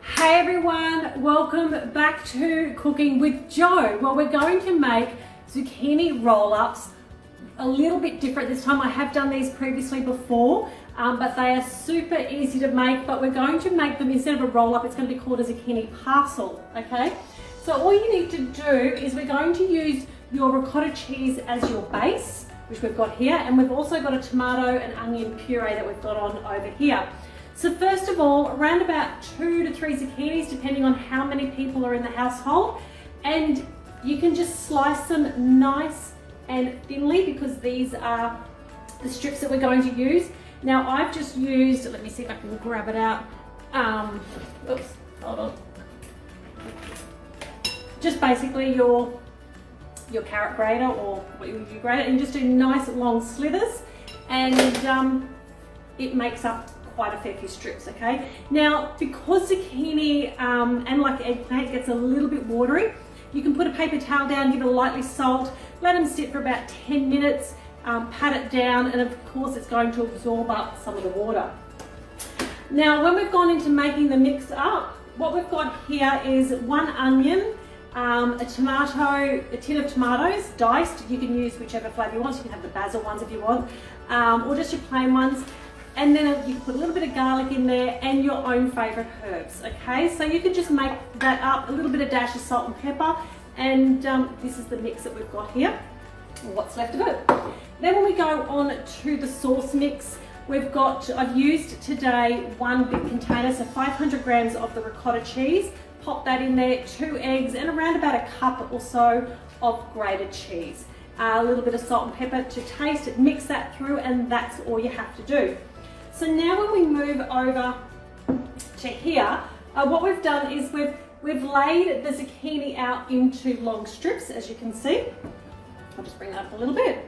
Hey everyone, welcome back to Cooking with Jo. Well, we're going to make zucchini roll-ups a little bit different this time. I have done these previously before, but they are super easy to make, but we're going to make them, instead of a roll-up, it's going to be called a zucchini parcel, okay? So all you need to do is we're going to use your ricotta cheese as your base, which we've got here, and we've also got a tomato and onion puree that we've got on over here. So first of all, around about 2 to 3 zucchinis, depending on how many people are in the household, and you can just slice them nice and thinly because these are the strips that we're going to use. Now I've just used, let me see if I can grab it out. Oops, hold on. Just basically your carrot grater or what you grate it, and just do nice long slithers, and it makes up quite a fair few strips, okay? Now, because zucchini and like eggplant gets a little bit watery, you can put a paper towel down, give it a lightly salt, let them sit for about 10 minutes, pat it down, and of course it's going to absorb up some of the water. Now, when we've gone into making the mix up, what we've got here is 1 onion, a tomato, a tin of tomatoes, diced. You can use whichever flavour you want, so you can have the basil ones if you want, or just your plain ones. And then you can put a little bit of garlic in there and your own favourite herbs, okay? So you can just make that up, a little bit of dash of salt and pepper, and this is the mix that we've got here, or what's left of it. Then when we go on to the sauce mix, I've used today 1 big container, so 500 grams of the ricotta cheese, pop that in there, 2 eggs, and around about a cup or so of grated cheese. A little bit of salt and pepper to taste, mix that through, and that's all you have to do. So now when we move over to here, what we've done is we've laid the zucchini out into long strips, as you can see. I'll just bring that up a little bit.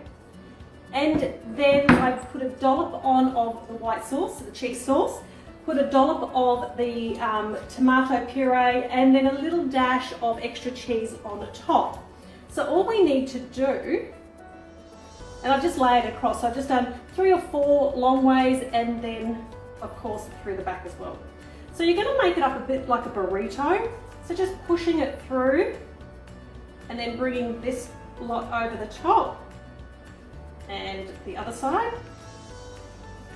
And then I've put a dollop on of the white sauce, the cheese sauce, put a dollop of the tomato puree, and then a little dash of extra cheese on the top. So all we need to do, and I've just layered across, so I've just done 3 or 4 long ways, and then of course through the back as well. So you're going to make it up a bit like a burrito, so just pushing it through and then bringing this lot over the top and the other side,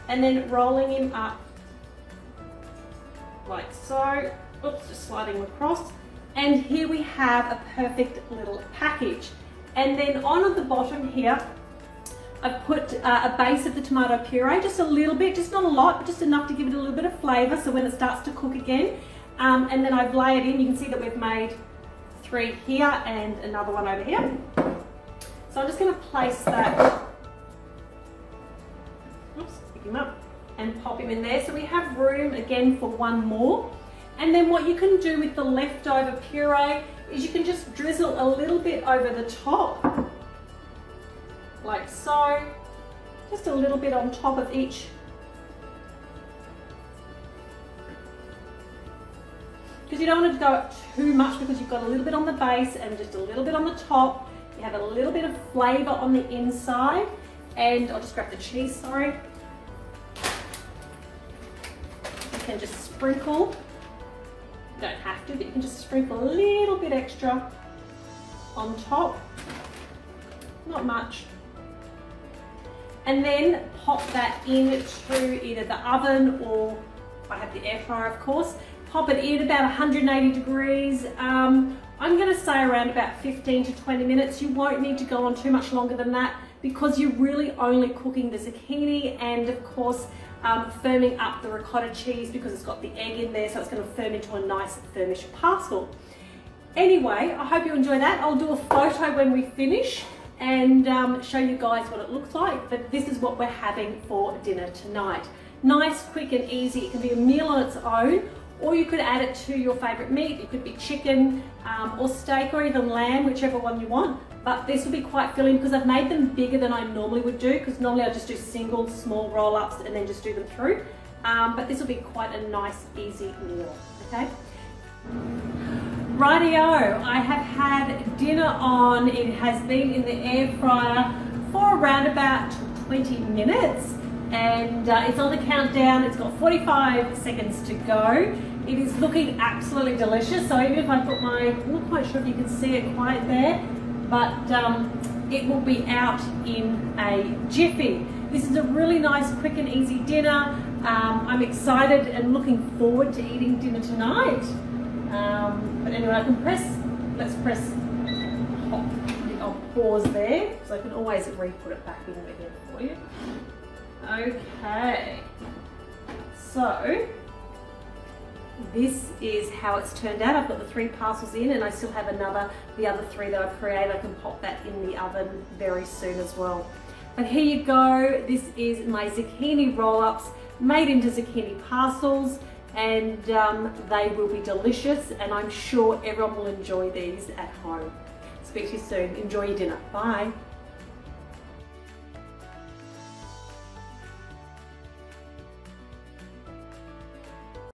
and then rolling him up like so. Oops, just sliding him across, and here we have a perfect little package. And then on the bottom here, I've put a base of the tomato puree, just a little bit, just not a lot, but just enough to give it a little bit of flavour so when it starts to cook again. And then I've layered in, you can see that we've made 3 here and another one over here. So I'm just going to place that, oops, pick him up, and pop him in there. So we have room again for 1 more. And then what you can do with the leftover puree is you can just drizzle a little bit over the top, like so, just a little bit on top of each. Because you don't want it to go up too much, because you've got a little bit on the base and just a little bit on the top. You have a little bit of flavour on the inside, and I'll just grab the cheese, sorry. You can just sprinkle, you don't have to, but you can just sprinkle a little bit extra on top, not much. And then pop that into either the oven, or I have the air fryer of course, pop it in about 180 degrees. I'm going to say around about 15 to 20 minutes. You won't need to go on too much longer than that, because you're really only cooking the zucchini and of course firming up the ricotta cheese, because it's got the egg in there, so it's going to firm into a nice firmish parcel. Anyway, I hope you enjoy that. I'll do a photo when we finish and show you guys what it looks like, but this is what we're having for dinner tonight. Nice, quick and easy. It can be a meal on its own, or you could add it to your favourite meat. It could be chicken or steak, or even lamb, whichever one you want. But this will be quite filling because I've made them bigger than I normally would do, because normally I just do single small roll-ups and then just do them through. But this will be quite a nice, easy meal, okay? Rightio, I have had dinner on. It has been in the air fryer for around about 20 minutes, and it's on the countdown. It's got 45 seconds to go. It is looking absolutely delicious. So even if I put I'm not quite sure if you can see it quite there, but it will be out in a jiffy. This is a really nice, quick and easy dinner. I'm excited and looking forward to eating dinner tonight. But anyway, let's press I'll pause there, so I can always re-put it back in again for you. Okay, so this is how it's turned out. I've got the 3 parcels in, and I still have the other 3 that I've created. I can pop that in the oven very soon as well. But here you go. This is my zucchini roll-ups made into zucchini parcels, and they will be delicious, and I'm sure everyone will enjoy these at home. Speak to you soon. Enjoy your dinner. Bye.